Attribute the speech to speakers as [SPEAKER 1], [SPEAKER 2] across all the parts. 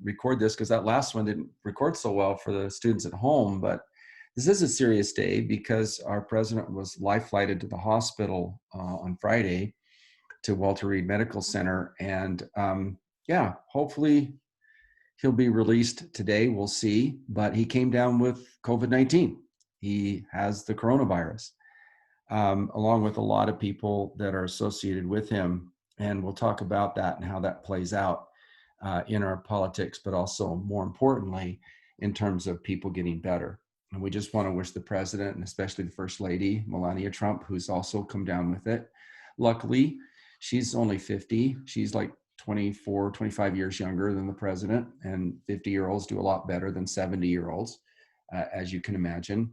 [SPEAKER 1] record this because that last one didn't record so well for the students at home. But this is a serious day because our president was life-flighted to the hospital on Friday to Walter Reed Medical Center. And yeah, hopefully he'll be released today. We'll see. But he came down with COVID-19. He has the coronavirus, along with a lot of people that are associated with him. And we'll talk about that and how that plays out in our politics, but also more importantly, in terms of people getting better. And we just want to wish the president and especially the First Lady, Melania Trump, who's also come down with it. Luckily, she's only 50. She's like 24, 25 years younger than the president, and 50-year-olds do a lot better than 70-year-olds, as you can imagine.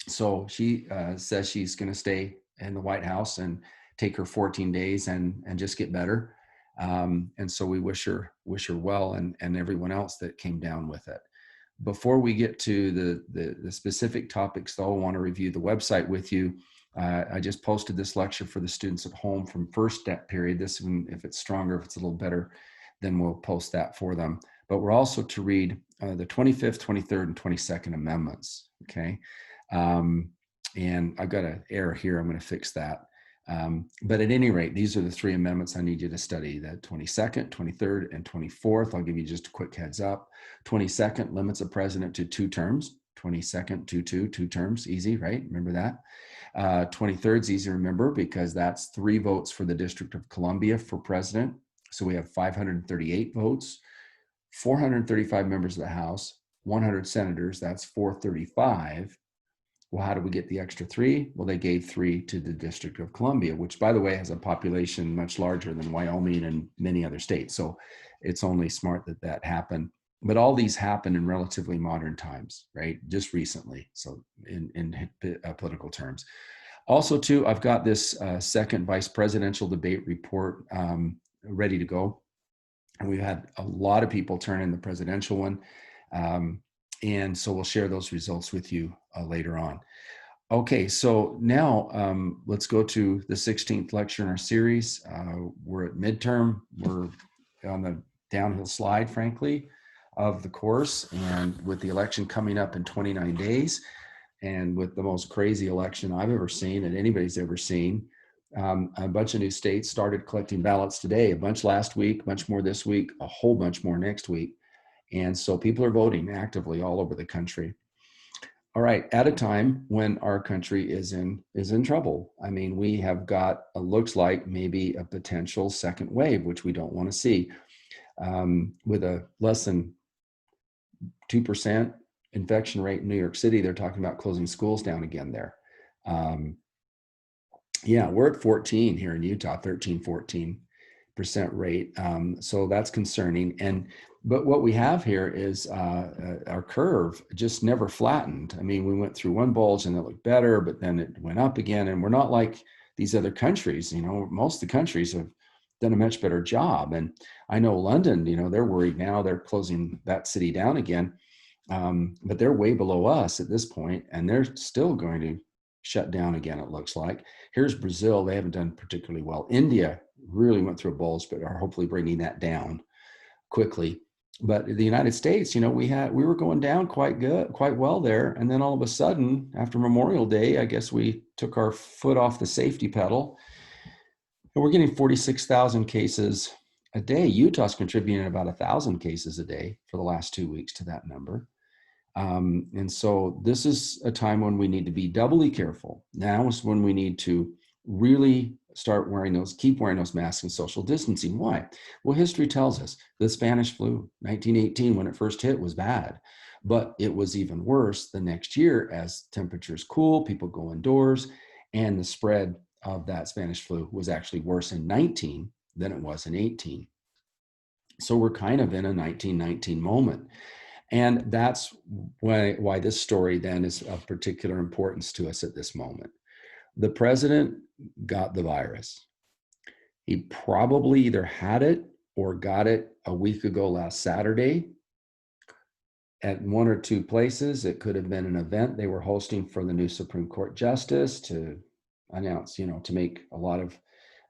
[SPEAKER 1] So she says she's going to stay in the White House and take her 14 days and just get better. And so we wish her well, and everyone else that came down with it. Before we get to the specific topics, though, I want to review the website with you. I just posted this lecture for the students at home from first step period. This one, if it's stronger, if it's a little better, then we'll post that for them. But we're also to read the 25th, 23rd, and 22nd Amendments, okay? And I've got an error here. I'm going to fix that. But at any rate, these are the three amendments I need you to study: the 22nd, 23rd, and 24th. I'll give you just a quick heads up. 22nd limits a president to 2 terms. 22nd, 2 terms, easy, right? Remember that. 23rd is easy to remember because that's 3 votes for the District of Columbia for president. So we have 538 votes, 435 members of the House, 100 senators, that's 435. Well, how do we get the extra 3? Well, they gave 3 to the District of Columbia, which, by the way, has a population much larger than Wyoming and many other states. So it's only smart that that happened. But all these happen in relatively modern times, right? Just recently, so in political terms. Also, too, I've got this second vice presidential debate report ready to go. And we've had a lot of people turn in the presidential one. And so we'll share those results with you later on. Okay, so now let's go to the 16th lecture in our series. We're at midterm. We're on the downhill slide, frankly, of the course. And with the election coming up in 29 days, and with the most crazy election I've ever seen and anybody's ever seen, a bunch of new states started collecting ballots today, a bunch last week, a bunch more this week, a whole bunch more next week. And so people are voting actively all over the country. All right, at a time when our country is in trouble. I mean, we have got, looks like maybe a potential second wave, which we don't want to see. With a less than 2% infection rate in New York City, they're talking about closing schools down again there. Yeah, we're at 14 here in Utah, 14% rate. So that's concerning. But what we have here is our curve just never flattened. I mean, we went through one bulge and it looked better, but then it went up again. And we're not like these other countries. You know, most of the countries have done a much better job. And I know London, you know, they're worried now. They're closing that city down again. But they're way below us at this point, and they're still going to shut down again, it looks like. Here's Brazil. They haven't done particularly well. India really went through a bulge, but are hopefully bringing that down quickly. But the United States, you know, we were going down quite well there. And then all of a sudden, after Memorial Day, I guess we took our foot off the safety pedal. And we're getting 46,000 cases a day. Utah's contributing about 1,000 cases a day for the last 2 weeks to that number. And so this is a time when we need to be doubly careful. Now is when we need to really keep wearing those masks and social distancing. Why? Well, history tells us the Spanish flu, 1918, when it first hit, was bad, but it was even worse the next year as temperatures cool, people go indoors, and the spread of that Spanish flu was actually worse in 19 than it was in 18. So we're kind of in a 1919 moment. And that's why this story then is of particular importance to us at this moment. The president got the virus. He probably either had it or got it a week ago last Saturday at 1 or 2 places. It could have been an event they were hosting for the new Supreme Court justice to announce, you know, to make a lot of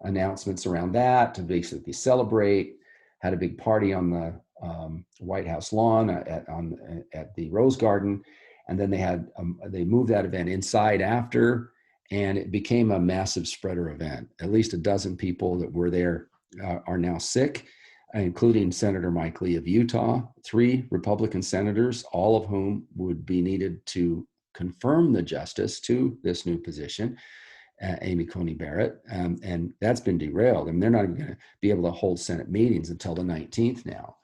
[SPEAKER 1] announcements around that, to basically celebrate, had a big party on White House lawn at the Rose Garden. And then they moved that event inside after, and it became a massive spreader event. At least a dozen people that were there are now sick, including Senator Mike Lee of Utah, 3 Republican senators, all of whom would be needed to confirm the justice to this new position, Amy Coney Barrett, and that's been derailed. I mean, they're not even going to be able to hold Senate meetings until the 19th now.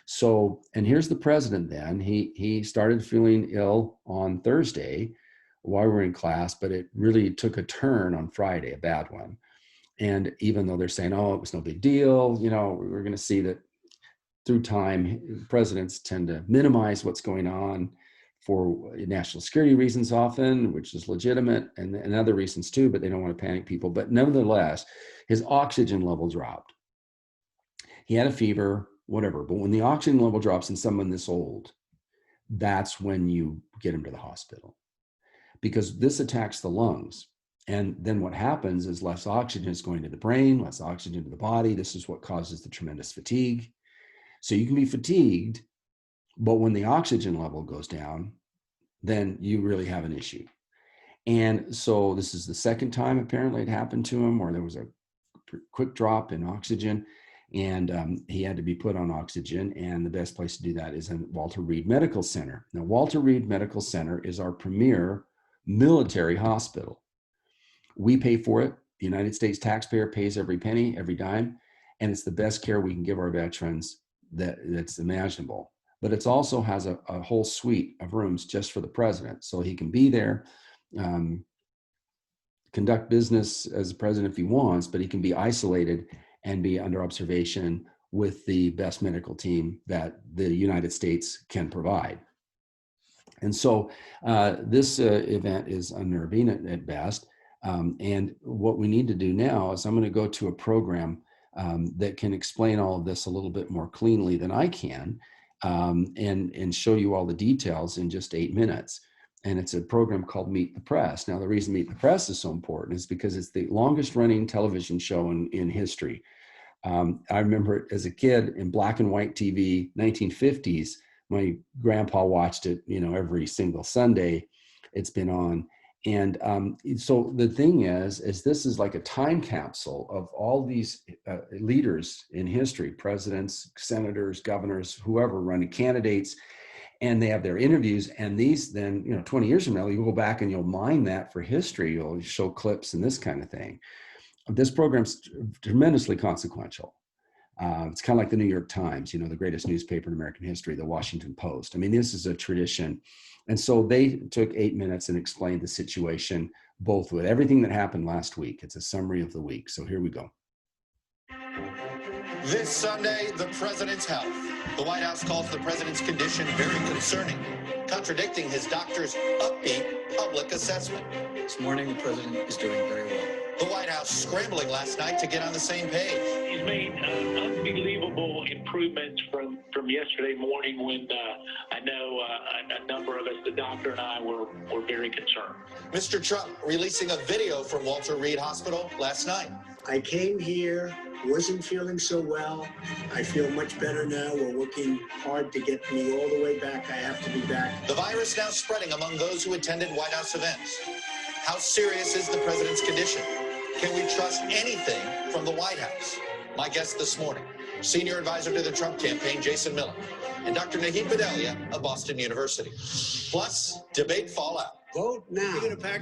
[SPEAKER 1] So, and here's the president then. He started feeling ill on Thursday while we were in class, but it really took a turn on Friday, a bad one. And even though they're saying, oh, it was no big deal, you know, we're going to see that through time, presidents tend to minimize what's going on for national security reasons often, which is legitimate, and other reasons too, but they don't want to panic people. But nevertheless, his oxygen level dropped. He had a fever, whatever, but when the oxygen level drops in someone this old, that's when you get him to the hospital, because this attacks the lungs. And then what happens is less oxygen is going to the brain, less oxygen to the body. This is what causes the tremendous fatigue. So you can be fatigued, but when the oxygen level goes down, then you really have an issue. And so this is the second time apparently it happened to him, where there was a quick drop in oxygen, and he had to be put on oxygen. And the best place to do that is in Walter Reed Medical Center. Now, Walter Reed Medical Center is our premier military hospital. We pay for it. The United States taxpayer pays every penny, every dime, and it's the best care we can give our veterans that's imaginable. But it also has a whole suite of rooms just for the president, so he can be there, conduct business as a president if he wants, but he can be isolated and be under observation with the best medical team that the United States can provide. And so this event is unnerving at best. And what we need to do now is I'm going to go to a program that can explain all of this a little bit more cleanly than I can, and show you all the details in just 8 minutes. And it's a program called Meet the Press. Now, the reason Meet the Press is so important is because it's the longest running television show in history. I remember it as a kid in black and white TV, 1950s. My grandpa watched it, you know, every single Sunday it's been on. And so the thing is this is like a time capsule of all these leaders in history, presidents, senators, governors, whoever, running candidates, and they have their interviews. And these then, you know, 20 years from now, you go back and you'll mine that for history. You'll show clips and this kind of thing. This program's tremendously consequential. It's kind of like the New York Times, you know, the greatest newspaper in American history, the Washington Post. I mean, this is a tradition. And so they took 8 minutes and explained the situation, both with everything that happened last week. It's a summary of the week. So here we go.
[SPEAKER 2] This Sunday, the president's health. The White House calls the president's condition very concerning, contradicting his doctor's upbeat public assessment.
[SPEAKER 3] This morning, the president is doing very well.
[SPEAKER 2] The White House scrambling last night to get on the same page.
[SPEAKER 4] He's made unbelievable improvements from yesterday morning, when I know a number of us, the doctor and I, were very concerned.
[SPEAKER 2] Mr. Trump releasing a video from Walter Reed Hospital last night.
[SPEAKER 5] I came here, wasn't feeling so well. I feel much better now. We're working hard to get me all the way back. I have to be back.
[SPEAKER 2] The virus now spreading among those who attended White House events. How serious is the president's condition? Can we trust anything from the White House? My guest this morning, senior advisor to the Trump campaign, Jason Miller, and Dr. Naheed Bedalia of Boston University. Plus, debate fallout.
[SPEAKER 5] Vote now.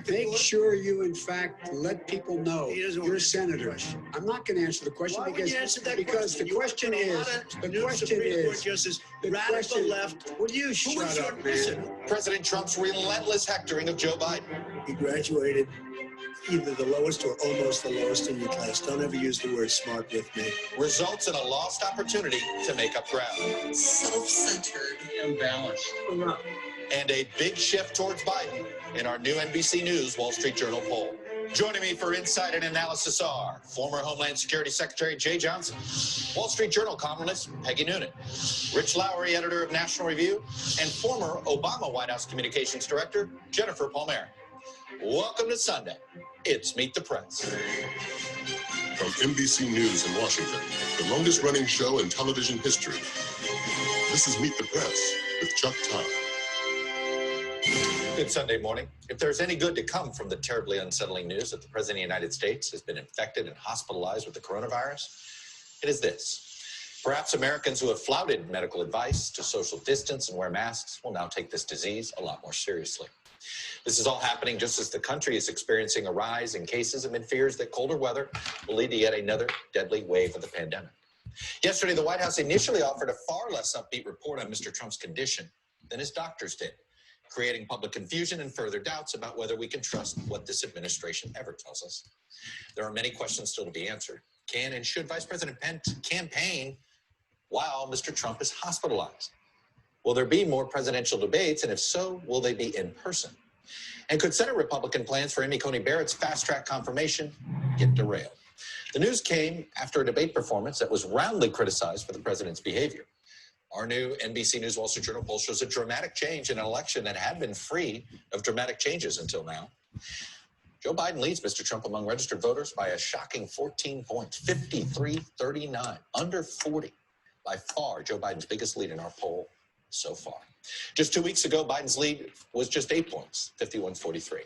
[SPEAKER 5] Make sure you, in fact, let people know you're senators. I'm not going to answer the question because the question is radical left. Will you shut up, man?
[SPEAKER 2] President Trump's relentless hectoring of Joe Biden.
[SPEAKER 5] He graduated either the lowest or almost the lowest in your class. Don't ever use the word smart with me.
[SPEAKER 2] Results in a lost opportunity to make up ground.
[SPEAKER 3] Self-centered, imbalanced, corrupt.
[SPEAKER 2] And a big shift towards Biden in our new NBC News Wall Street Journal poll. Joining me for insight and analysis are former Homeland Security Secretary Jay Johnson, Wall Street Journal columnist Peggy Noonan, Rich Lowry, editor of National Review, and former Obama White House Communications Director Jennifer Palmieri. Welcome to Sunday. It's Meet the Press.
[SPEAKER 6] From NBC News in Washington, the longest running show in television history.
[SPEAKER 2] This is Meet the Press with Chuck Todd. Good Sunday morning. If there's any good to come from the terribly unsettling news that the President of the United States has been infected and hospitalized with the coronavirus, it is this. Perhaps Americans who have flouted medical advice to social distance and wear masks will now take this disease a lot more seriously. This is all happening just as the country is experiencing a rise in cases amid fears that colder weather will lead to yet another deadly wave of the pandemic. Yesterday, the White House initially offered a far less upbeat report on Mr. Trump's condition than his doctors did, creating public confusion and further doubts about whether we can trust what this administration ever tells us. There are many questions still to be answered. Can and should Vice President Pence campaign while Mr. Trump is hospitalized? Will there be more presidential debates, and if so, will they be in person? And could Senate Republican plans for Amy Coney Barrett's fast-track confirmation get derailed? The news came after a debate performance that was roundly criticized for the president's behavior. Our new NBC News Wall Street Journal poll shows a dramatic change in an election that had been free of dramatic changes until now. Joe Biden leads Mr. Trump among registered voters by a shocking 14 points, 53-39, under 40. By far, Joe Biden's biggest lead in our poll so far. Just 2 weeks ago, Biden's lead was just 8 points, 51-43.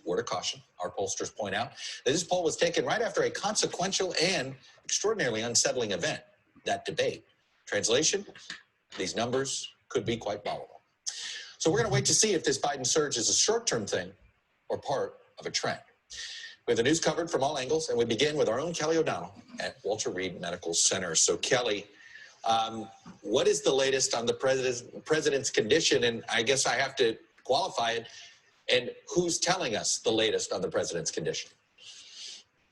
[SPEAKER 2] Word of caution, our pollsters point out that this poll was taken right after a consequential and extraordinarily unsettling event, that debate. Translation, these numbers could be quite volatile. So we're going to wait to see if this Biden surge is a short-term thing or part of a trend. We have the news covered from all angles, and we begin with our own Kelly O'Donnell at Walter Reed Medical Center. So Kelly, what is the latest on the president's condition? And I guess I have to qualify it. And who's telling us the latest on the president's condition?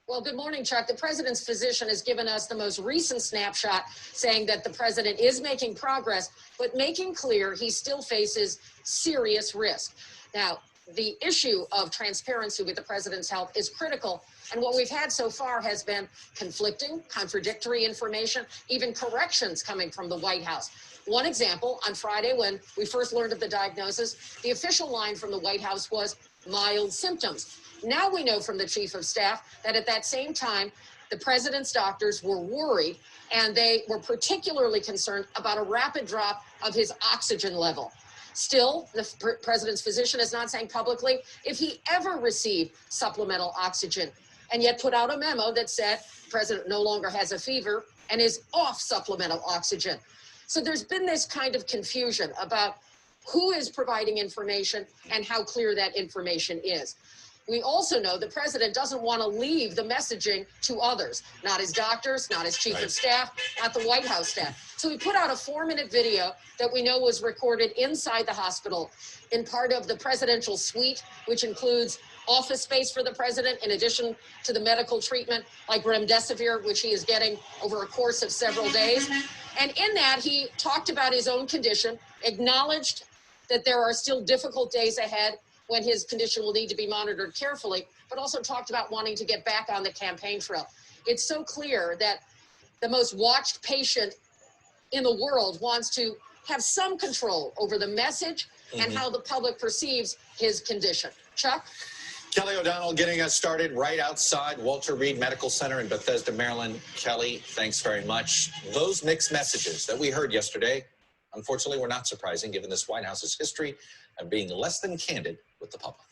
[SPEAKER 6] Well, good morning, Chuck. The president's physician has given us the most recent snapshot saying that the president is making progress, but making clear he still faces serious risk. Now, the issue of transparency with the president's health is critical. And what we've had so far has been conflicting, contradictory information, even corrections coming from the White House. One example, on Friday, when we first learned of the diagnosis, the official line from the White House was mild symptoms. Now we know from the chief of staff that at that same time, the president's doctors were worried, and they were particularly concerned about a rapid drop of his oxygen level. Still, the president's physician is not saying publicly if he ever received supplemental oxygen, and yet put out a memo that said the president no longer has a fever and is off supplemental oxygen. So there's been this kind of confusion about who is providing information and how clear that information is. We also know the president doesn't want to leave the messaging to others, not his doctors, not his chief of staff, not the White House staff. So he put out a 4-minute video that we know was recorded inside the hospital in part of the presidential suite, which includes office space for the president, in addition to the medical treatment like remdesivir, which he is getting over a course of several days. And in that, he talked about his own condition, acknowledged that there are still difficult days ahead when his condition will need to be monitored carefully, but also talked about wanting to get back on the campaign trail. It's so clear that the most watched patient in the world wants to have some control over the message and how the public perceives his condition. Chuck?
[SPEAKER 2] Kelly O'Donnell getting us started right outside Walter Reed Medical Center in Bethesda, Maryland. Kelly, thanks very much. Those mixed messages that we heard yesterday, unfortunately, were not surprising given this White House's history of being less than candid with the public.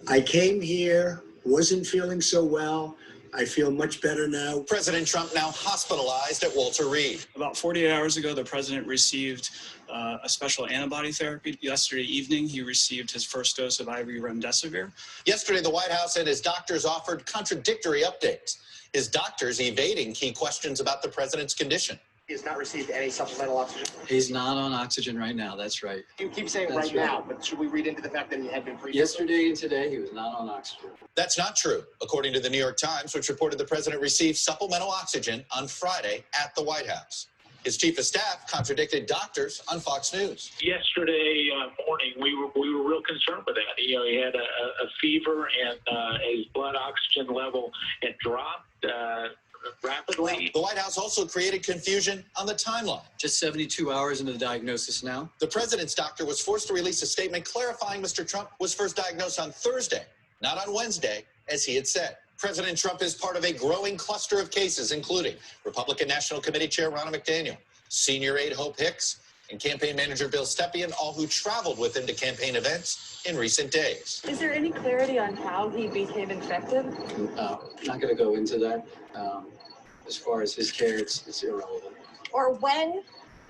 [SPEAKER 5] I came here, wasn't feeling so well. I feel much better now.
[SPEAKER 2] President Trump now hospitalized at Walter Reed.
[SPEAKER 7] About 48 hours ago, the president received a special antibody therapy. Yesterday evening, he received his first dose of IV remdesivir.
[SPEAKER 2] Yesterday, the White House and his doctors offered contradictory updates. His doctors evading key questions about the president's condition.
[SPEAKER 8] He has not received any supplemental oxygen.
[SPEAKER 3] He's not on oxygen right now. That's right.
[SPEAKER 8] You keep saying
[SPEAKER 3] That's
[SPEAKER 8] right now, but should we read into the fact that he had been previously?
[SPEAKER 3] Yesterday and today, he was not on oxygen.
[SPEAKER 2] That's not true, according to the New York Times, which reported the president received supplemental oxygen on Friday at the White House. His chief of staff contradicted doctors on Fox News.
[SPEAKER 4] Yesterday morning, we were real concerned with that. He had a fever, and his blood oxygen level had dropped rapidly.
[SPEAKER 2] The White House also created confusion on the timeline.
[SPEAKER 3] Just 72 hours into the diagnosis now.
[SPEAKER 2] The president's doctor was forced to release a statement clarifying Mr. Trump was first diagnosed on Thursday, not on Wednesday, as he had said. President Trump is part of a growing cluster of cases, including Republican National Committee Chair Ronna McDaniel, Senior aide Hope Hicks, and campaign manager Bill Stepien, all who traveled with him to campaign events in recent days.
[SPEAKER 9] Is there any clarity on how he became infected?
[SPEAKER 3] Not going to go into that. As far as his care, it's irrelevant.
[SPEAKER 9] Or when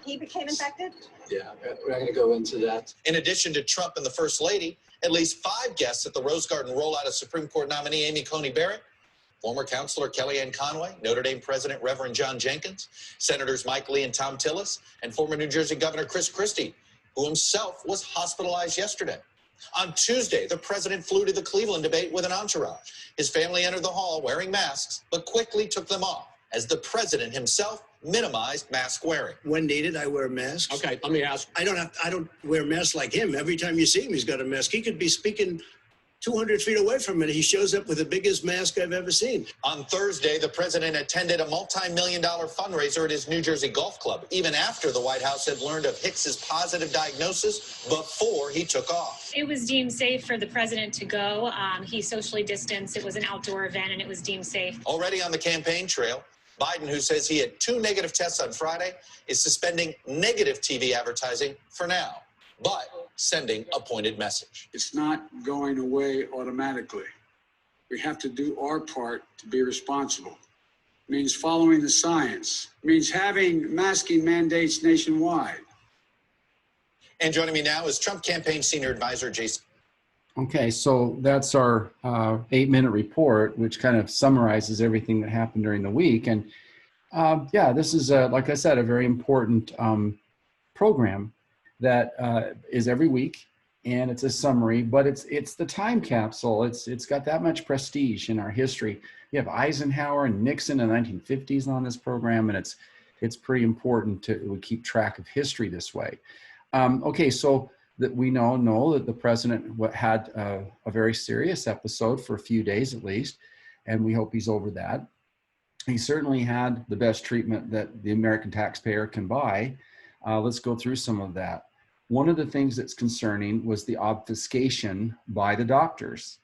[SPEAKER 9] he became infected?
[SPEAKER 3] Yeah, we're not going to go into that.
[SPEAKER 2] In addition to Trump and the First Lady, at least 5 guests at the Rose Garden rollout of Supreme Court nominee Amy Coney Barrett, former counselor Kellyanne Conway, Notre Dame President Reverend John Jenkins, Senators Mike Lee and Tom Tillis, and former New Jersey Governor Chris Christie, who himself was hospitalized yesterday. On Tuesday, the president flew to the Cleveland debate with an entourage. His family entered the hall wearing masks, but quickly took them off as the president himself minimized mask wearing.
[SPEAKER 5] When needed, I wear masks.
[SPEAKER 8] Okay, let me ask.
[SPEAKER 5] I don't wear masks like him. Every time you see him, he's got a mask. He could be speaking 200 feet away from it. He shows up with the biggest mask I've ever seen.
[SPEAKER 2] On Thursday, the president attended a multi-million-dollar fundraiser at his New Jersey golf club, even after the White House had learned of Hicks's positive diagnosis before he took off.
[SPEAKER 10] It was deemed safe for the president to go. He socially distanced. It was an outdoor event, and it was deemed safe.
[SPEAKER 2] Already on the campaign trail, Biden, who says he had 2 negative tests on Friday, is suspending negative TV advertising for now, but sending a pointed message.
[SPEAKER 11] It's not going away automatically. We have to do our part to be responsible. It means following the science. It means having masking mandates nationwide.
[SPEAKER 2] And joining me now is Trump campaign senior advisor Jason.
[SPEAKER 1] Okay, so that's our 8-minute report, which kind of summarizes everything that happened during the week. And yeah, this is, like I said, a very important program that is every week, and it's a summary, but it's the time capsule. It's got that much prestige in our history. You have Eisenhower and Nixon in the 1950s on this program, and it's pretty important to keep track of history this way. Okay, so that we know that the president had a very serious episode for a few days at least, and we hope he's over that. He certainly had the best treatment that the American taxpayer can buy. Let's go through some of that. One of the things that's concerning was the obfuscation by the doctors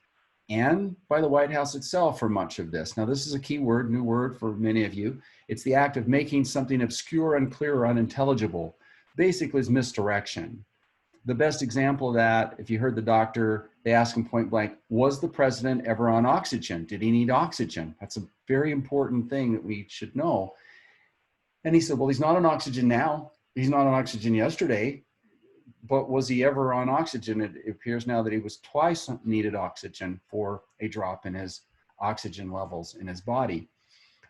[SPEAKER 1] and by the White House itself for much of this. Now, this is a key word, new word for many of you. It's the act of making something obscure, unclear, or unintelligible. Basically, it's misdirection. The best example of that, if you heard the doctor, they asked him point blank, was the president ever on oxygen? Did he need oxygen? That's a very important thing that we should know. And he said, well, he's not on oxygen now. He's not on oxygen yesterday, but was he ever on oxygen? It appears now that he was twice needed oxygen for a drop in his oxygen levels in his body.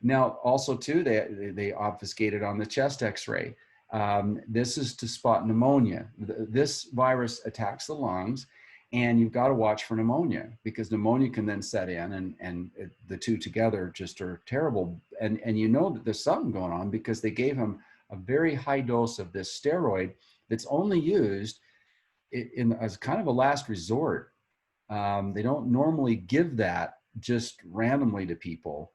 [SPEAKER 1] Now, also too, they obfuscated on the chest x-ray. This is to spot pneumonia. This virus attacks the lungs, and you've got to watch for pneumonia because pneumonia can then set in, and the two together just are terrible. And you know that there's something going on because they gave him a very high dose of this steroid that's only used as kind of a last resort. They don't normally give that just randomly to people.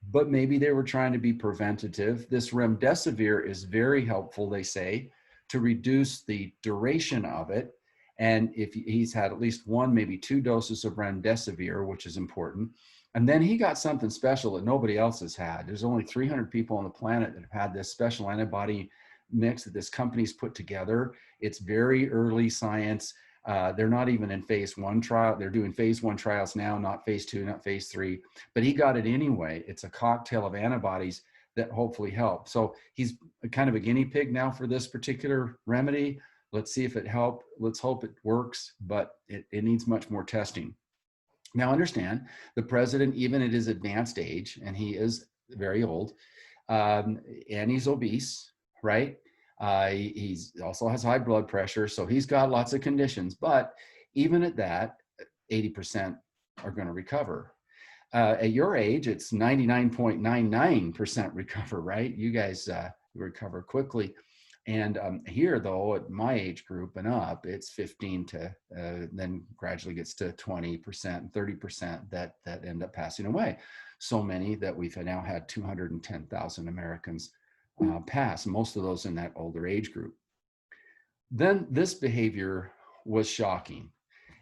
[SPEAKER 1] But maybe they were trying to be preventative. This remdesivir is very helpful, they say, to reduce the duration of it. And if he's had at least 1, maybe 2 doses of remdesivir, which is important. And then he got something special that nobody else has had. There's only 300 people on the planet that have had this special antibody mix that this company's put together. It's very early science. They're not even in phase 1 trial. They're doing phase 1 trials now, not phase 2, not phase 3, but he got it anyway. It's a cocktail of antibodies that hopefully help. So he's kind of a guinea pig now for this particular remedy. Let's see if it helps. Let's hope it works, but it needs much more testing. Now understand, the president, even at his advanced age, and he is very old, and he's obese, right? He's also has high blood pressure, so he's got lots of conditions, but even at that, 80% are going to recover. At your age, it's 99.99% recover, right? You guys recover quickly. And here, though, at my age group and up, it's 15 to then gradually gets to 20% and 30% that end up passing away. So many that we've now had 210,000 Americans pass, most of those in that older age group. Then this behavior was shocking.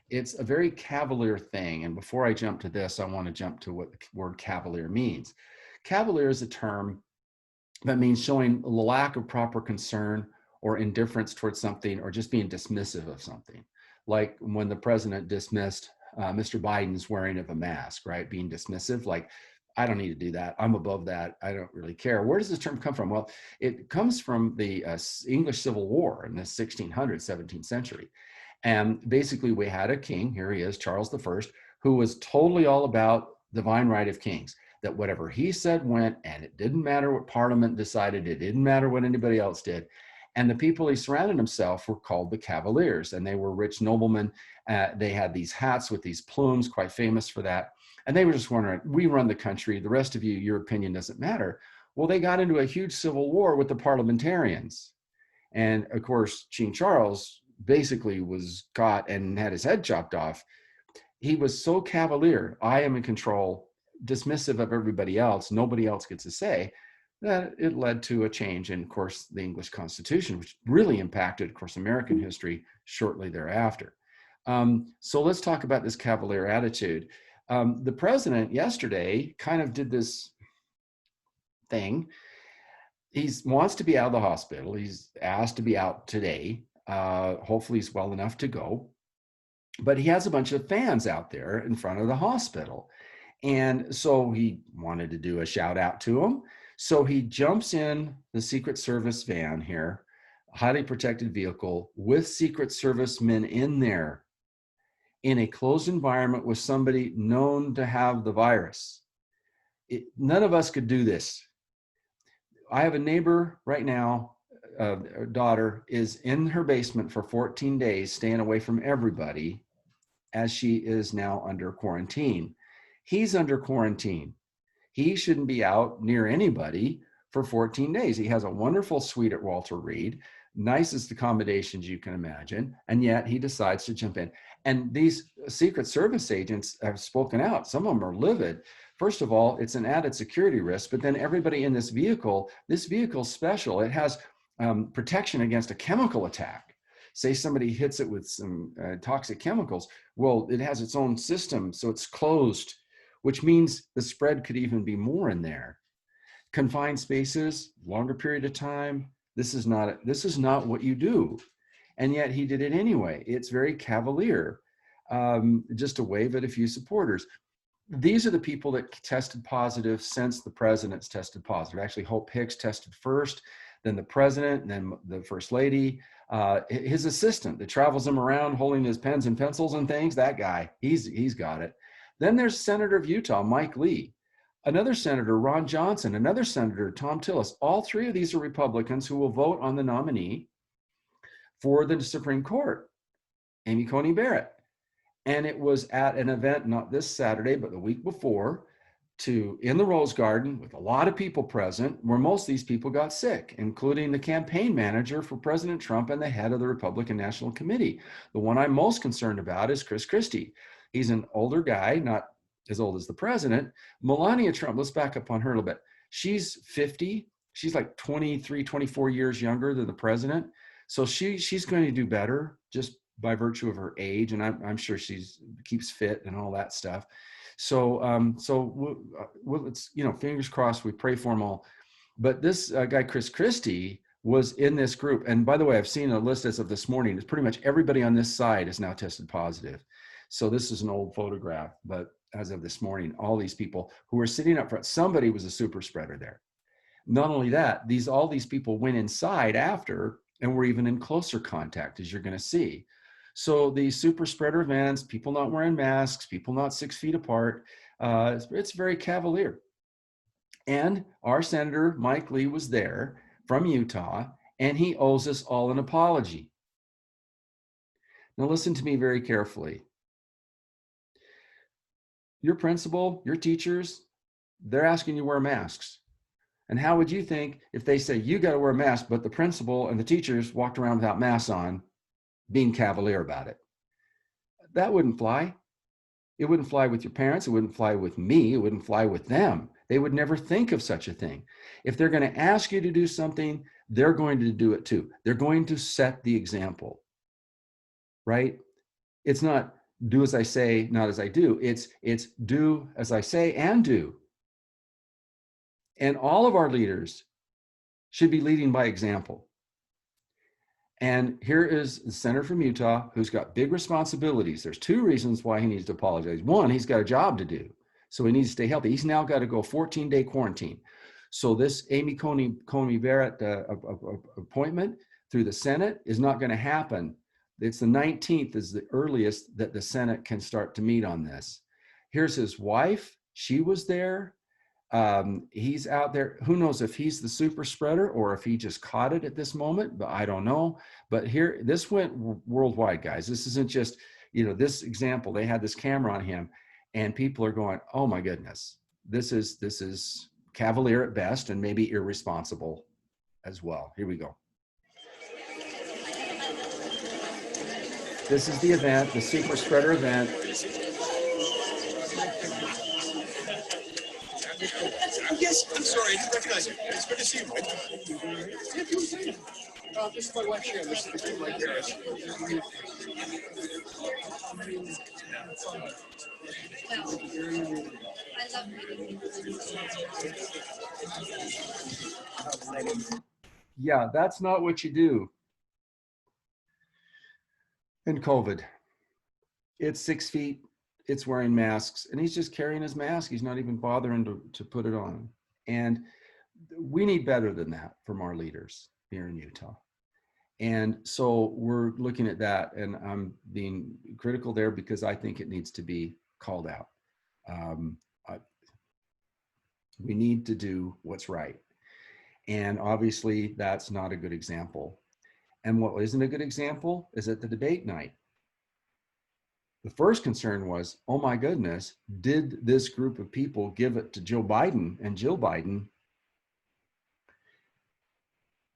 [SPEAKER 1] It's a very Cavalier thing. And before I jump to this, I want to jump to what the word Cavalier means. Cavalier is a term That means showing a lack of proper concern or indifference towards something, or just being dismissive of something. Like when the president dismissed Mr. Biden's wearing of a mask, right? Being dismissive, like, I don't need to do that. I'm above that. I don't really care. Where does this term come from? Well, it comes from the English Civil War in the 1600s, 17th century. And basically we had a king, here he is, Charles I, who was totally all about divine right of kings, that whatever he said went, and it didn't matter what Parliament decided, it didn't matter what anybody else did. And the people he surrounded himself were called the Cavaliers, and they were rich noblemen. They had these hats with these plumes, quite famous for that. And they were just wondering, we run the country, the rest of you, your opinion doesn't matter. Well, they got into a huge civil war with the parliamentarians. And of course, King Charles basically was caught and had his head chopped off. He was so cavalier, I am in control, dismissive of everybody else, nobody else gets a say, that it led to a change in, of course, the English Constitution, which really impacted, of course, American history shortly thereafter. So let's talk about this cavalier attitude. The president yesterday kind of did this thing. He wants to be out of the hospital. He's asked to be out today. Hopefully he's well enough to go. But he has a bunch of fans out there in front of the hospital. And so he wanted to do a shout out to them. So he jumps in the Secret Service van here, highly protected vehicle with Secret Service men in there, in a closed environment with somebody known to have the virus. None of us could do this. I have a neighbor right now, her daughter is in her basement for 14 days, staying away from everybody, as she is now under quarantine. He's under quarantine. He shouldn't be out near anybody for 14 days. He has a wonderful suite at Walter Reed, nicest accommodations you can imagine, and yet he decides to jump in. And these Secret Service agents have spoken out. Some of them are livid. First of all, it's an added security risk, but then everybody in this vehicle's special. It has protection against a chemical attack. Say somebody hits it with some toxic chemicals. Well, it has its own system, so it's closed, which means the spread could even be more in there. Confined spaces, longer period of time. This is not what you do. And yet he did it anyway. It's very cavalier, just to wave at a few supporters. These are the people that tested positive since the president's tested positive. Actually, Hope Hicks tested first, then the president, and then the first lady. His assistant that travels him around holding his pens and pencils and things, that guy, he's got it. Then there's Senator of Utah, Mike Lee. Another senator, Ron Johnson. Another senator, Tom Tillis. All three of these are Republicans who will vote on the nominee for the Supreme Court, Amy Coney Barrett. And it was at an event, not this Saturday, but the week before, in the Rose Garden with a lot of people present, where most of these people got sick, including the campaign manager for President Trump and the head of the Republican National Committee. The one I'm most concerned about is Chris Christie. He's an older guy, not as old as the president. Melania Trump, let's back up on her a little bit. She's 50. She's like 23, 24 years younger than the president. So she's going to do better just by virtue of her age. And I'm sure keeps fit and all that stuff. So it's, fingers crossed, we pray for them all. But this guy, Chris Christie, was in this group. And by the way, I've seen a list as of this morning. It's pretty much everybody on this side is now tested positive. So this is an old photograph, but as of this morning, all these people who were sitting up front, somebody was a super spreader there. Not only that, all these people went inside after and were even in closer contact, as you're going to see. So the super spreader events, people not wearing masks, people not 6 feet apart, it's very cavalier. And our Senator Mike Lee was there from Utah, and he owes us all an apology. Now listen to me very carefully. Your principal, your teachers, they're asking you to wear masks. And how would you think if they say you got to wear a mask, but the principal and the teachers walked around without masks on, being cavalier about it? That wouldn't fly. It wouldn't fly with your parents. It wouldn't fly with me. It wouldn't fly with them. They would never think of such a thing. If they're going to ask you to do something, they're going to do it too. They're going to set the example, right? It's not do as I say, not as I do. It's do as I say and do. And all of our leaders should be leading by example. And here is the senator from Utah who's got big responsibilities. There's two reasons why he needs to apologize. One, he's got a job to do, so he needs to stay healthy. He's now got to go 14-day quarantine. So this Amy Coney Barrett appointment through the Senate is not going to happen. It's the 19th is the earliest that the Senate can start to meet on this. Here's his wife. She was there. He's out there. Who knows if he's the super spreader or if he just caught it at this moment, but I don't know. But here, this went worldwide, guys. This isn't just, you know, this example, they had this camera on him and people are going, oh my goodness, this is Cavalier at best and maybe irresponsible as well. Here we go. This is the event, the super spreader event.
[SPEAKER 12] Yes, I'm sorry, I didn't recognize you. It's good to see you, Mike. This is my wife, Sharon. This is my garage.
[SPEAKER 1] Yeah, that's not what you do in COVID. It's 6 feet. It's wearing masks and he's just carrying his mask. He's not even bothering to put it on. And we need better than that from our leaders here in Utah. And so we're looking at that and I'm being critical there because I think it needs to be called out. We need to do what's right. And obviously that's not a good example. And what isn't a good example is at the debate night. The first concern was, oh my goodness, did this group of people give it to Joe Biden and Jill Biden?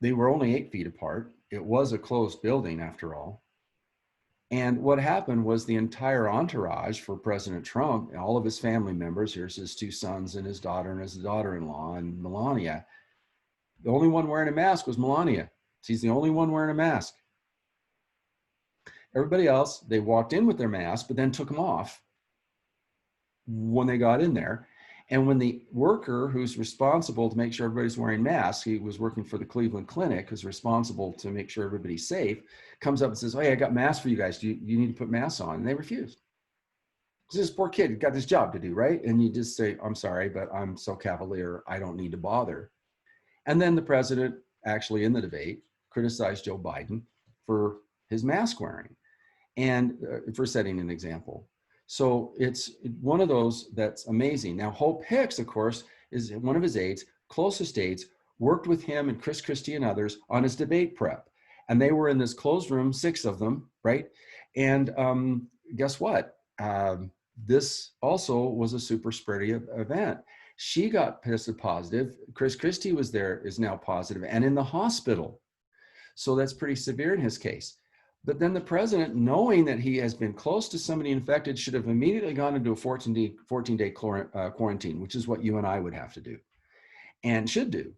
[SPEAKER 1] They were only 8 feet apart. It was a closed building after all. And what happened was the entire entourage for President Trump, all of his family members, here's his 2 sons and his daughter and his daughter-in-law and Melania. The only one wearing a mask was Melania. She's the only one wearing a mask. Everybody else, they walked in with their mask, but then took them off when they got in there. And when the worker who's responsible to make sure everybody's wearing masks, he was working for the Cleveland Clinic, who's responsible to make sure everybody's safe, comes up and says, hey, I got masks for you guys. You need to put masks on. And they refused. This poor kid got this job to do, right? And you just say, I'm sorry, but I'm so Cavalier, I don't need to bother. And then the president actually in the debate criticized Joe Biden for his mask wearing and for setting an example. So it's one of those that's amazing. Now, Hope Hicks, of course, is one of his aides, closest aides, worked with him and Chris Christie and others on his debate prep. And they were in this closed room, 6 of them, right? And guess what? This also was a super spready event. She got tested positive. Chris Christie was there, is now positive and in the hospital. So that's pretty severe in his case. But then the president, knowing that he has been close to somebody infected, should have immediately gone into a 14-day quarantine, which is what you and I would have to do and should do.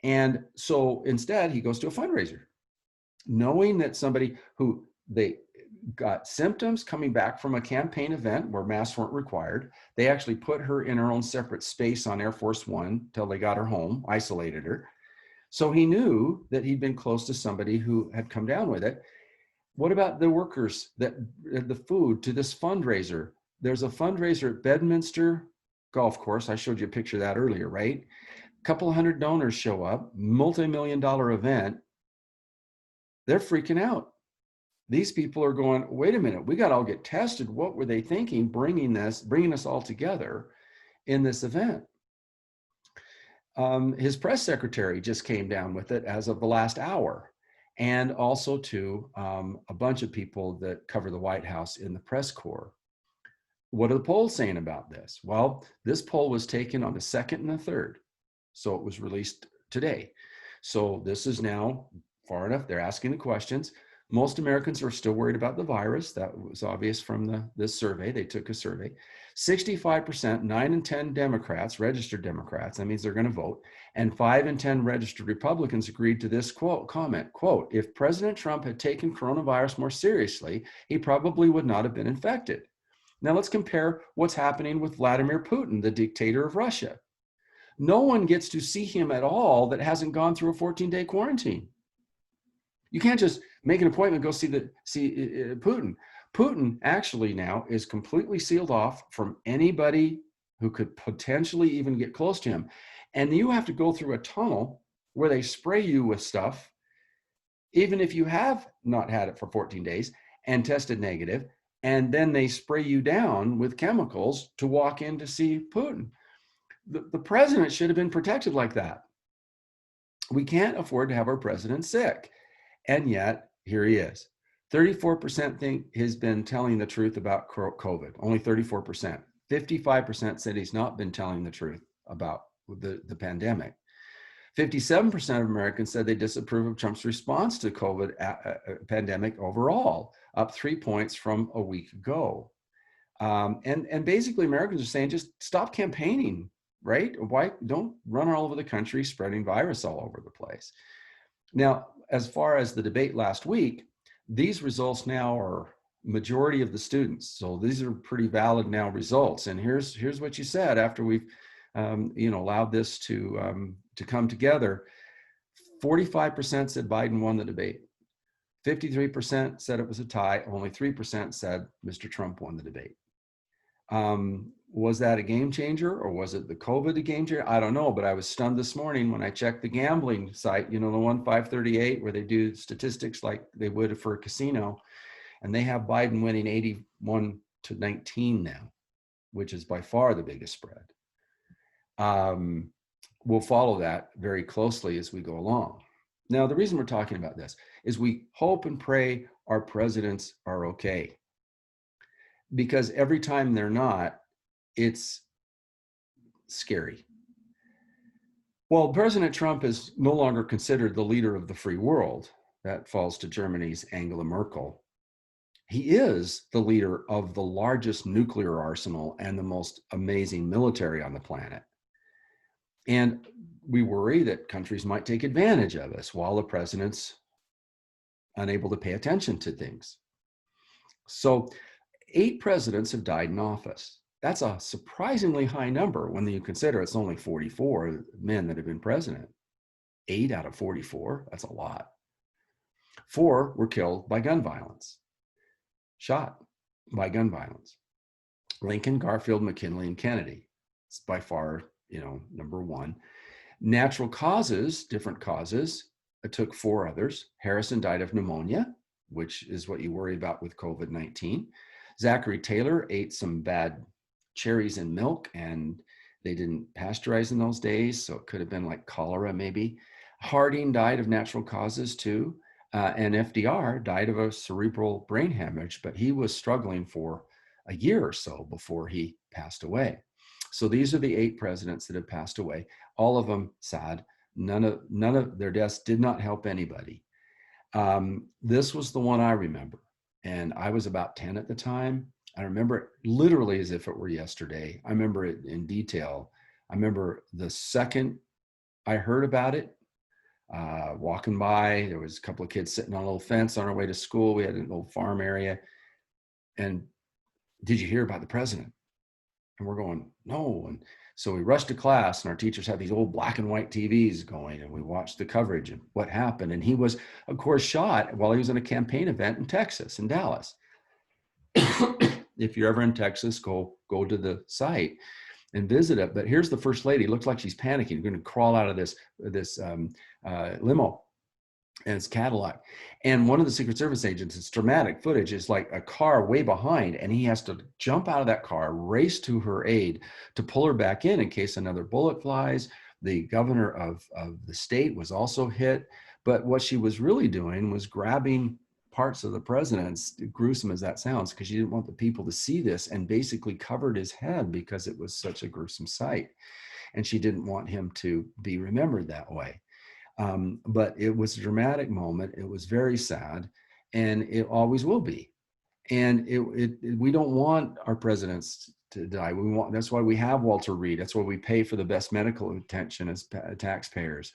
[SPEAKER 1] And so instead, he goes to a fundraiser, knowing that somebody who they got symptoms coming back from a campaign event where masks weren't required. They actually put her in her own separate space on Air Force One till they got her home, isolated her. So he knew that he'd been close to somebody who had come down with it. What about the workers that the food to this fundraiser? There's a fundraiser at Bedminster golf course. I showed you a picture of that earlier, right? A couple hundred donors show up, multi-million-dollar event. They're freaking out. These people are going, wait a minute, we got to all get tested. What were they thinking bringing us all together in this event? His press secretary just came down with it as of the last hour. And also to a bunch of people that cover the White House in the press corps. What are the polls saying about this? Well, this poll was taken on the 2nd and the 3rd. So it was released today. So this is now far enough. They're asking the questions. Most Americans are still worried about the virus. That was obvious from this survey. They took a survey. 65%, 9 in 10 Democrats, registered Democrats, that means they're going to vote, and 5 in 10 registered Republicans agreed to this comment, quote, if President Trump had taken coronavirus more seriously, he probably would not have been infected. Now let's compare what's happening with Vladimir Putin, the dictator of Russia. No one gets to see him at all that hasn't gone through a 14-day quarantine. You can't just make an appointment, go see Putin. Putin actually now is completely sealed off from anybody who could potentially even get close to him. And you have to go through a tunnel where they spray you with stuff, even if you have not had it for 14 days and tested negative, and then they spray you down with chemicals to walk in to see Putin. The president should have been protected like that. We can't afford to have our president sick. And yet, here he is. 34% think he's been telling the truth about COVID, only 34%. 55% said he's not been telling the truth about the pandemic. 57% of Americans said they disapprove of Trump's response to COVID pandemic overall, up 3 points from a week ago. And basically Americans are saying, just stop campaigning, right? Why don't run all over the country spreading virus all over the place? Now, as far as the debate last week, these results now are majority of the students. So these are pretty valid now results. And here's what you said after we've allowed this to come together. 45% said Biden won the debate. 53% said it was a tie. Only 3% said Mr. Trump won the debate. Was that a game changer, or was it the COVID a game changer? I don't know, but I was stunned this morning when I checked the gambling site, the one 538 where they do statistics like they would for a casino, and they have Biden winning 81-19 now, which is by far the biggest spread. We'll follow that very closely as we go along. Now, the reason we're talking about this is we hope and pray our presidents are okay, because every time they're not, it's scary. Well, President Trump is no longer considered the leader of the free world. That falls to Germany's Angela Merkel. He is the leader of the largest nuclear arsenal and the most amazing military on the planet. And we worry that countries might take advantage of us while the president's unable to pay attention to things. So 8 presidents have died in office. That's a surprisingly high number when you consider it's only 44 men that have been president. 8 out of 44, that's a lot. 4 were killed by gun violence, shot by gun violence. Lincoln, Garfield, McKinley, and Kennedy. It's by far, number 1. Natural causes, different causes. It took 4 others. Harrison died of pneumonia, which is what you worry about with COVID-19. Zachary Taylor ate some bad cherries in milk, and they didn't pasteurize in those days, so it could have been like cholera maybe. Harding died of natural causes too, and FDR died of a cerebral brain hemorrhage, but he was struggling for a year or so before he passed away. So these are the 8 presidents that have passed away. All of them sad. None of their deaths did not help anybody. This was the one I remember, and I was about 10 at the time. I remember it literally as if it were yesterday. I remember it in detail. I remember the second I heard about it, walking by, there was a couple of kids sitting on a little fence on our way to school. We had a little farm area. And did you hear about the president? And we're going, no. And so we rushed to class, and our teachers had these old black and white TVs going, and we watched the coverage and what happened. And he was, of course, shot while he was in a campaign event in Texas, in Dallas. If you're ever in Texas, go to the site and visit it. But here's the first lady. It looks like she's panicking, going to crawl out of this limo, and it's Cadillac. And one of the Secret Service agents, it's dramatic footage, is like a car way behind, and he has to jump out of that car, race to her aid to pull her back in case another bullet flies. The governor of the state was also hit. But what she was really doing was grabbing parts of the president's, gruesome as that sounds, because she didn't want the people to see this, and basically covered his head because it was such a gruesome sight. And she didn't want him to be remembered that way. But it was a dramatic moment. It was very sad, and it always will be. And we don't want our presidents to die. That's why we have Walter Reed. That's why we pay for the best medical attention as taxpayers.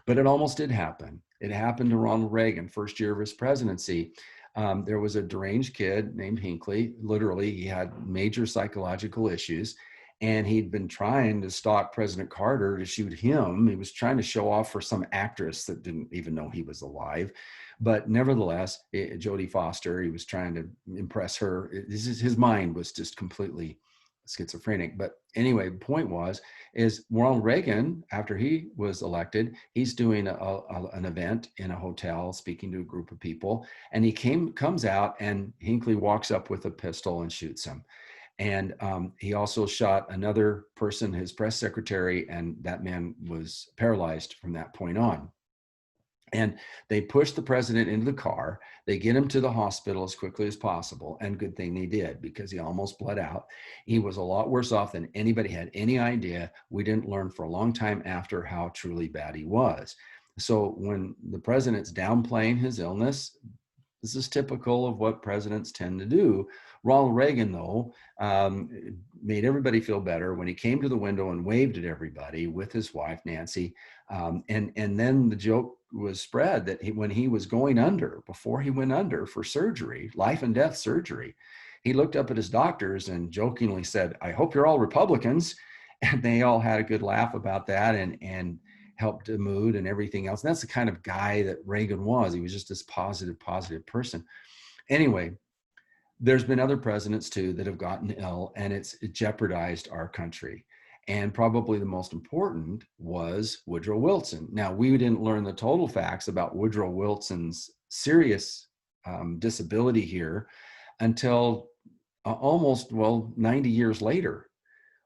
[SPEAKER 1] But it almost did happen. It happened to Ronald Reagan, first year of his presidency. There was a deranged kid named Hinckley. Literally, he had major psychological issues. And he'd been trying to stalk President Carter to shoot him. He was trying to show off for some actress that didn't even know he was alive. But nevertheless, Jodie Foster, he was trying to impress her. His mind was just completely schizophrenic. But anyway, the point is Ronald Reagan, after he was elected, he's doing an event in a hotel, speaking to a group of people. And he comes out, and Hinckley walks up with a pistol and shoots him. And he also shot another person, his press secretary, and that man was paralyzed from that point on. And they push the president into the car. They get him to the hospital as quickly as possible. And good thing they did, because he almost bled out. He was a lot worse off than anybody had any idea. We didn't learn for a long time after how truly bad he was. So when the president's downplaying his illness, this is typical of what presidents tend to do. Ronald Reagan, though, made everybody feel better when he came to the window and waved at everybody with his wife, Nancy. And then the joke was spread that when he was going under, before he went under for surgery, life and death surgery, he looked up at his doctors and jokingly said, "I hope you're all Republicans." And they all had a good laugh about that and helped the mood and everything else. And that's the kind of guy that Reagan was. He was just this positive person. Anyway, there's been other presidents too that have gotten ill, and it jeopardized our country. And probably the most important was Woodrow Wilson. Now, we didn't learn the total facts about Woodrow Wilson's serious disability here until almost 90 years later.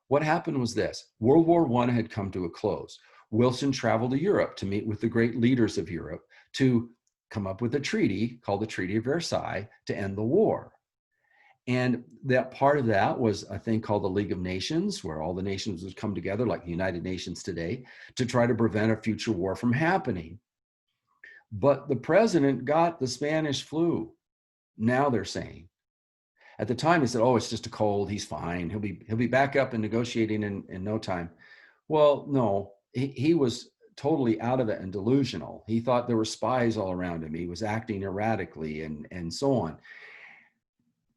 [SPEAKER 1] What happened was this: World War I had come to a close. Wilson traveled to Europe to meet with the great leaders of Europe to come up with a treaty called the Treaty of Versailles to end the war. And that part of that was a thing called the League of Nations, where all the nations would come together, like the United Nations today, to try to prevent a future war from happening. But the president got the Spanish flu. Now they're saying. At the time, he said, "Oh, it's just a cold. He's fine. He'll be back up and negotiating in no time." Well, no, he was totally out of it and delusional. He thought there were spies all around him. He was acting erratically and so on.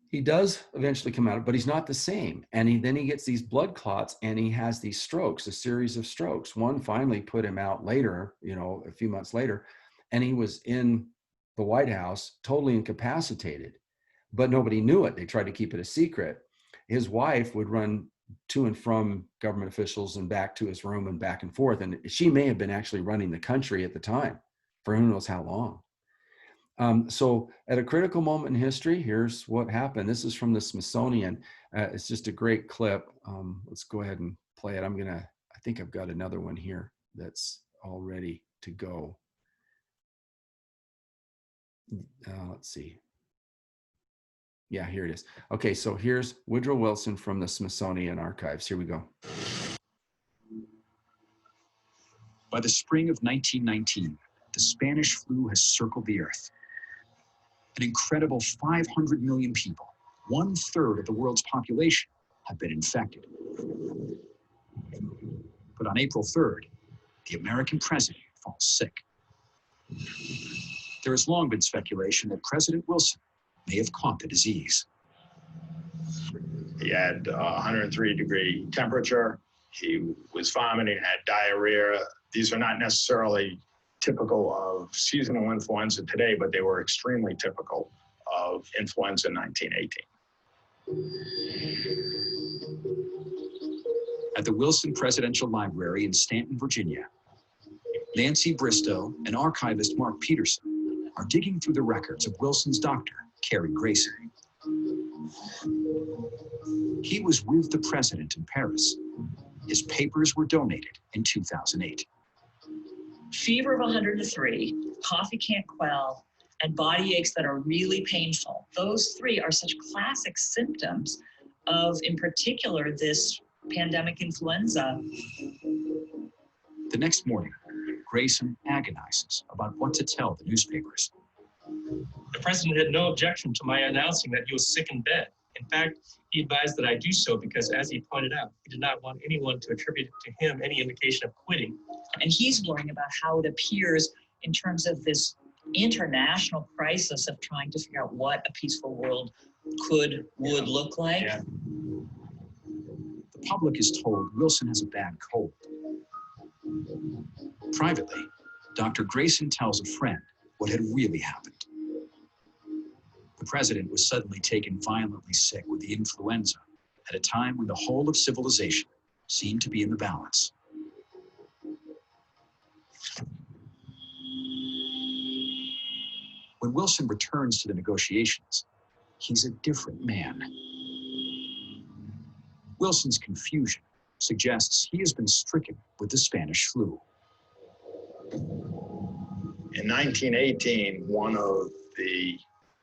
[SPEAKER 1] He does eventually come out, but he's not the same. And then he gets these blood clots, and he has these strokes, a series of strokes. One finally put him out later, a few months later, and he was in the White House, totally incapacitated, but nobody knew it. They tried to keep it a secret. His wife would run to and from government officials and back to his room and back and forth. And she may have been actually running the country at the time for who knows how long. So at a critical moment in history, here's what happened. This is from the Smithsonian. It's just a great clip. Let's go ahead and play it. I think I've got another one here that's all ready to go. Let's see. Yeah, here it is. Okay, so here's Woodrow Wilson from the Smithsonian Archives. Here we go.
[SPEAKER 13] By the spring of 1919, the Spanish flu has circled the earth. An incredible 500 million people, 1/3 of the world's population, have been infected. But on April 3rd, the American president falls sick. There has long been speculation that President Wilson may have caught the disease.
[SPEAKER 14] He had 103-degree temperature. He was vomiting, had diarrhea. These are not necessarily typical of seasonal influenza today, but they were extremely typical of influenza in 1918.
[SPEAKER 13] At the Wilson Presidential Library in Stanton, Virginia, Nancy Bristow and archivist Mark Peterson are digging through the records of Wilson's doctor, Cary Grayson. He was with the president in Paris. His papers were donated in 2008.
[SPEAKER 15] Fever of 103, cough you can't quell, and body aches that are really painful. Those three are such classic symptoms of, in particular, this pandemic influenza.
[SPEAKER 13] The next morning, Grayson agonizes about what to tell the newspapers.
[SPEAKER 16] The president had no objection to my announcing that he was sick in bed. In fact, he advised that I do so because, as he pointed out, he did not want anyone to attribute to him any indication of quitting.
[SPEAKER 15] And he's worrying about how it appears in terms of this international crisis of trying to figure out what a peaceful world would look like.
[SPEAKER 13] The public is told Wilson has a bad cold. Privately, Dr. Grayson tells a friend what had really happened. The president was suddenly taken violently sick with the influenza at a time when the whole of civilization seemed to be in the balance. When Wilson returns to the negotiations, he's a different man. Wilson's confusion suggests he has been stricken with the Spanish flu.
[SPEAKER 14] In 1918, one of the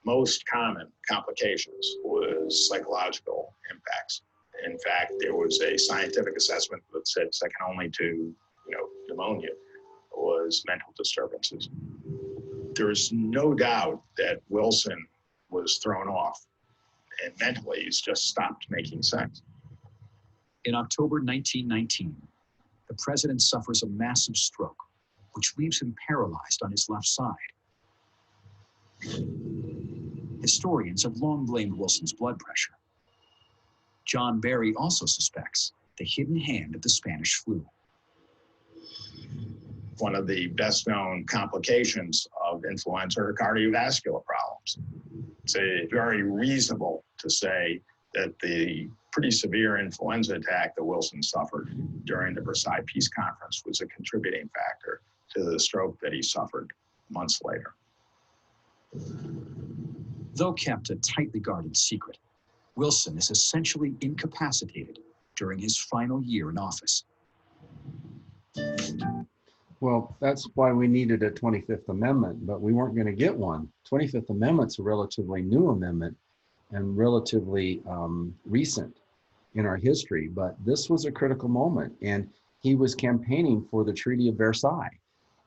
[SPEAKER 14] most common complications was psychological impacts. In fact, there was a scientific assessment that said second only to, pneumonia was mental disturbances. There is no doubt that Wilson was thrown off, and mentally he's just stopped making sense.
[SPEAKER 13] In October 1919, the president suffers a massive stroke, which leaves him paralyzed on his left side. Historians have long blamed Wilson's blood pressure. John Barry also suspects the hidden hand of the Spanish flu.
[SPEAKER 14] One of the best known complications of influenza are cardiovascular problems. It's very reasonable to say that the pretty severe influenza attack that Wilson suffered during the Versailles Peace Conference was a contributing factor to the stroke that he suffered months later.
[SPEAKER 13] Though kept a tightly guarded secret, Wilson is essentially incapacitated during his final year in office.
[SPEAKER 1] Well, that's why we needed a 25th Amendment, but we weren't going to get one. 25th Amendment's a relatively new amendment and relatively recent in our history, but this was a critical moment, and he was campaigning for the Treaty of Versailles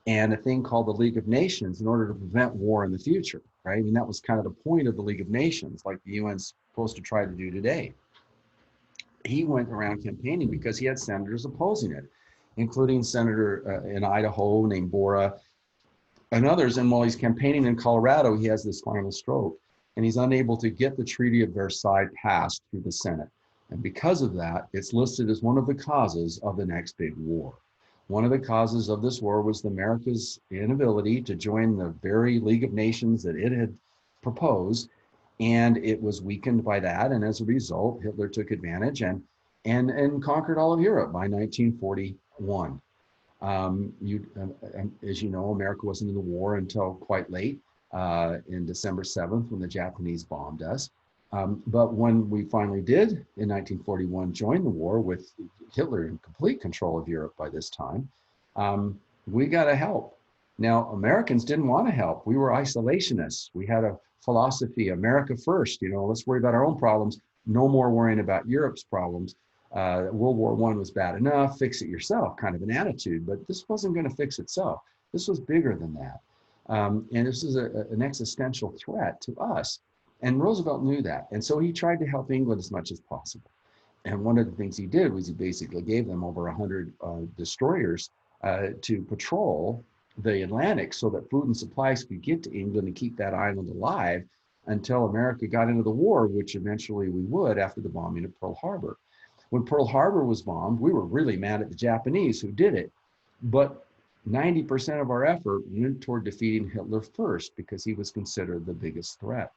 [SPEAKER 1] and a thing called the League of Nations in order to prevent war in the future, right? I mean, that was kind of the point of the League of Nations, like the UN's supposed to try to do today. He went around campaigning because he had senators opposing it, including Senator in Idaho named Bora and others. And while he's campaigning in Colorado, he has this final stroke, and he's unable to get the Treaty of Versailles passed through the Senate. And because of that, it's listed as one of the causes of the next big war. One of the causes of this war was America's inability to join the very League of Nations that it had proposed, and it was weakened by that. And as a result, Hitler took advantage and conquered all of Europe by 1941. As you know, America wasn't in the war until quite late, in December 7th, when the Japanese bombed us. But when we finally did, in 1941, join the war with Hitler in complete control of Europe by this time, we got to help. Now, Americans didn't want to help. We were isolationists. We had a philosophy, America first, let's worry about our own problems, no more worrying about Europe's problems. World War I was bad enough, fix it yourself kind of an attitude, but this wasn't going to fix itself. This was bigger than that. And this is an existential threat to us. And Roosevelt knew that. And so he tried to help England as much as possible. And one of the things he did was he basically gave them over 100 destroyers to patrol the Atlantic so that food and supplies could get to England and keep that island alive until America got into the war, which eventually we would after the bombing of Pearl Harbor. When Pearl Harbor was bombed, we were really mad at the Japanese who did it. But 90% of our effort went toward defeating Hitler first because he was considered the biggest threat.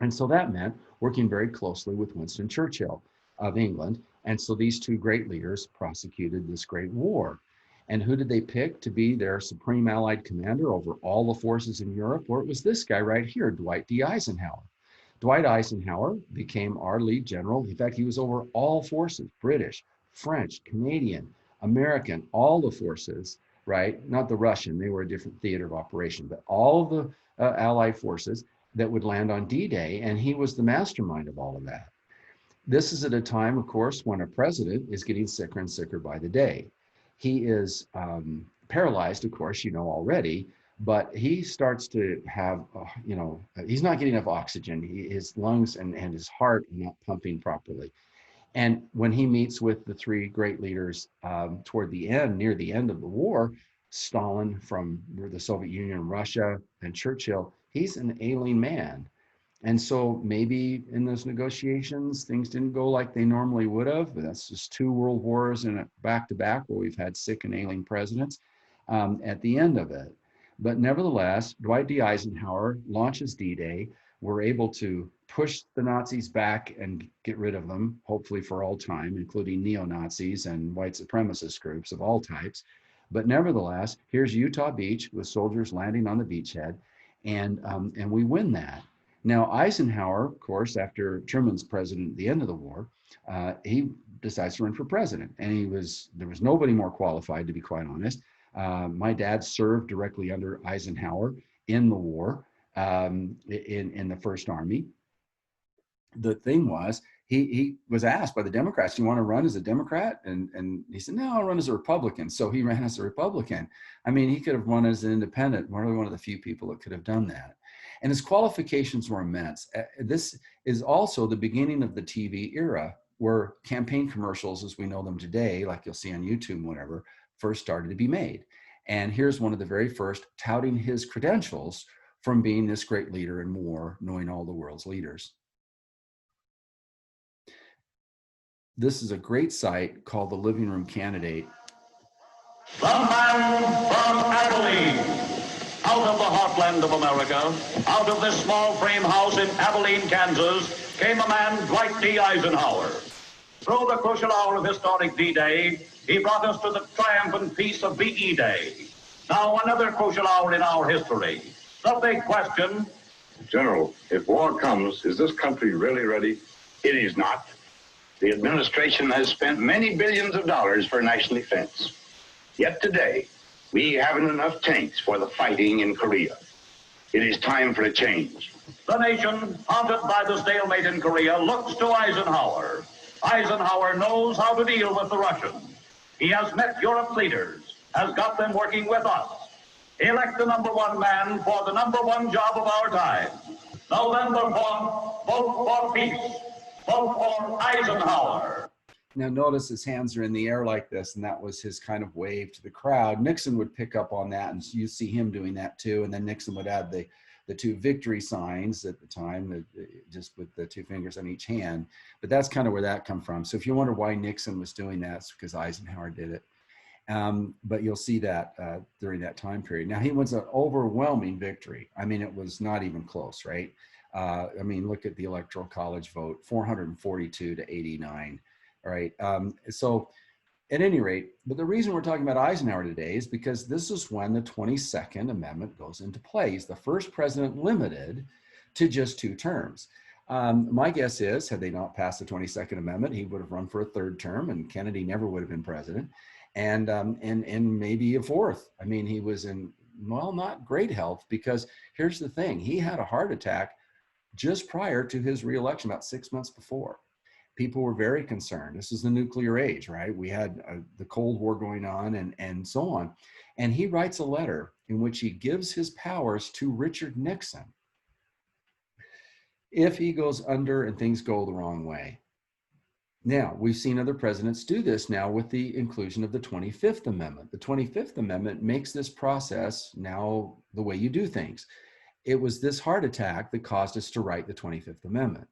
[SPEAKER 1] And so that meant working very closely with Winston Churchill of England. And so these two great leaders prosecuted this great war. And who did they pick to be their supreme Allied commander over all the forces in Europe? Well, it was this guy right here, Dwight D. Eisenhower. Dwight Eisenhower became our lead general. In fact, he was over all forces, British, French, Canadian, American, all the forces, right? Not the Russian, they were a different theater of operation, but all of the Allied forces that would land on D-Day, and he was the mastermind of all of that. This is at a time, of course, when a president is getting sicker and sicker by the day. He is paralyzed, of course, already, but he starts to have, he's not getting enough oxygen. His lungs and his heart are not pumping properly. And when he meets with the three great leaders toward the end, near the end of the war, Stalin from the Soviet Union, Russia, and Churchill, he's an ailing man. And so maybe in those negotiations, things didn't go like they normally would have, but that's just 2 world wars in back to back where we've had sick and ailing presidents at the end of it. But nevertheless, Dwight D. Eisenhower launches D-Day. We're able to push the Nazis back and get rid of them, hopefully for all time, including neo-Nazis and white supremacist groups of all types. But nevertheless, here's Utah Beach with soldiers landing on the beachhead, and we win that. Now, Eisenhower, of course, after Truman's president at the end of the war, he decides to run for president. And there was nobody more qualified, to be quite honest. My dad served directly under Eisenhower in the war, in the First Army. The thing was, he was asked by the Democrats, "Do you want to run as a Democrat?" And he said, "No, I'll run as a Republican." So he ran as a Republican. I mean, he could have run as an independent, really one of the few people that could have done that. And his qualifications were immense. This is also the beginning of the TV era, where campaign commercials, as we know them today, like you'll see on YouTube, whatever, first started to be made. And here's one of the very first touting his credentials from being this great leader in war, knowing all the world's leaders. This is a great site called the Living Room Candidate.
[SPEAKER 17] The man from Abilene, out of the heartland of America, out of this small frame house in Abilene, Kansas, came a man, Dwight D. Eisenhower. Through the crucial hour of historic D-Day, he brought us to the triumphant peace of VE Day. Now another crucial hour in our history. The big question.
[SPEAKER 18] General, if war comes, is this country really ready? It is not. The administration has spent many billions of dollars for national defense. Yet today, we haven't enough tanks for the fighting in Korea. It is time for a change.
[SPEAKER 17] The nation, haunted by the stalemate in Korea, looks to Eisenhower. Eisenhower knows how to deal with the Russians. He has met Europe's leaders, has got them working with us. Elect the #1 man for the #1 job of our time. November 4th, vote for peace. Vote for Eisenhower.
[SPEAKER 1] Now notice his hands are in the air like this, and that was his kind of wave to the crowd. Nixon would pick up on that, and you see him doing that too. And then Nixon would add the 2 victory signs at the time, just with the 2 fingers on each hand. But that's kind of where that come from. So if you wonder why Nixon was doing that, it's because Eisenhower did it. But you'll see that during that time period. Now, he was an overwhelming victory. I mean, it was not even close, right? I mean, look at the Electoral College vote, 442 to 89, right? So at any rate, but the reason we're talking about Eisenhower today is because this is when the 22nd Amendment goes into play. He's the first president limited to just 2 terms. My guess is, had they not passed the 22nd Amendment, he would have run for a 3rd term, and Kennedy never would have been president, and maybe a 4th. I mean, he was in, well, not great health, because here's the thing. He had a heart attack just prior to his reelection, about 6 months before. People were very concerned. This is the nuclear age, right? We had the Cold War going on and so on. And he writes a letter in which he gives his powers to Richard Nixon if he goes under and things go the wrong way. Now, we've seen other presidents do this now with the inclusion of the 25th Amendment. The 25th Amendment makes this process now the way you do things. It was this heart attack that caused us to write the 25th Amendment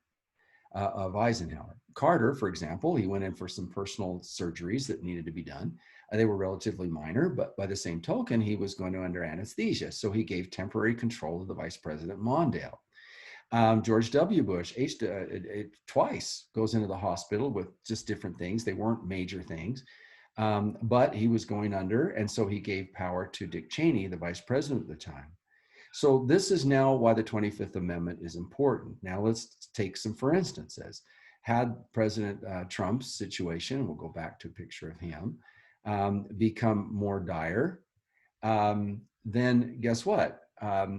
[SPEAKER 1] of Eisenhower. Carter, for example, he went in for some personal surgeries that needed to be done. They were relatively minor, but by the same token, he was going to under anesthesia. So he gave temporary control to the Vice President Mondale. George W. Bush, twice goes into the hospital with just different things. They weren't major things, but he was going under. And so he gave power to Dick Cheney, the Vice President at the time. So this is now why the 25th Amendment is important. Now let's take some for instances. Had President Trump's situation, we'll go back to a picture of him, become more dire, then guess what?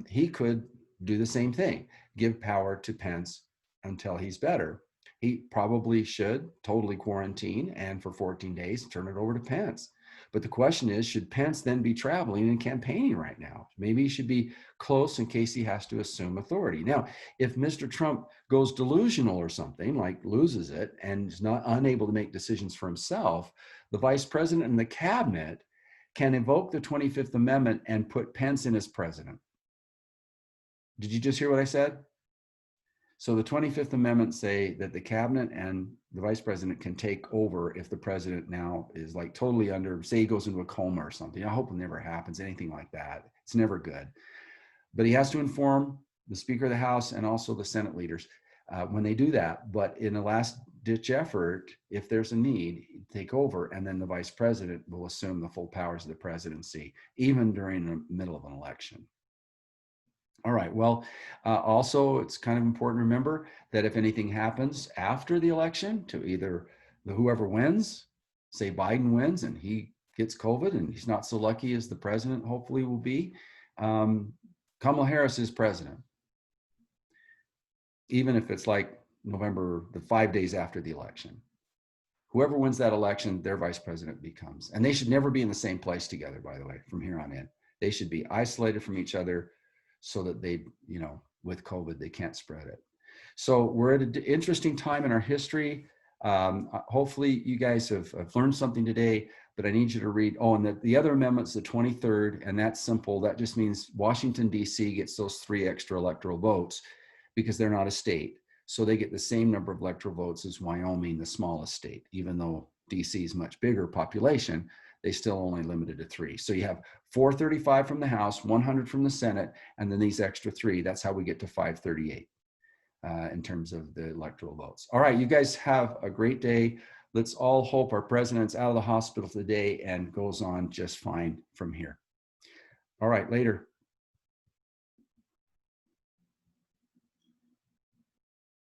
[SPEAKER 1] He could do the same thing, give power to Pence until he's better. He probably should totally quarantine and for 14 days turn it over to Pence. But the question is, should Pence then be traveling and campaigning right now? Maybe he should be close in case he has to assume authority. Now, if Mr. Trump goes delusional or something, like loses it and is not unable to make decisions for himself, the vice president and the cabinet can invoke the 25th Amendment and put Pence in as president. Did you just hear what I said? So the 25th Amendment say that the cabinet and the vice president can take over if the president now is like totally under, say he goes into a coma or something. I hope it never happens, anything like that. It's never good. But he has to inform the Speaker of the House and also the Senate leaders when they do that. But in a last ditch effort, if there's a need, take over, and then the vice president will assume the full powers of the presidency, even during the middle of an election. All right, well, also it's kind of important to remember that if anything happens after the election to either whoever wins, say Biden wins and he gets COVID and he's not so lucky as the president hopefully will be, Kamala Harris is president. Even if it's like November, the 5 days after the election. Whoever wins that election, their vice president becomes. And they should never be in the same place together, by the way, from here on in. They should be isolated from each other so that they, you know, with COVID, they can't spread it. So we're at an interesting time in our history. Hopefully you guys have learned something today, but I need you to read, oh, and the other amendment's the 23rd, and that's simple. That just means Washington, D.C. gets those 3 extra electoral votes because they're not a state. So they get the same number of electoral votes as Wyoming, the smallest state, even though DC is much bigger population, they still only limited to 3. So you have 435 from the House, 100 from the Senate, and then these extra 3. That's how we get to 538 in terms of the electoral votes. All right, you guys have a great day. Let's all hope our president's out of the hospital today and goes on just fine from here. All right, later.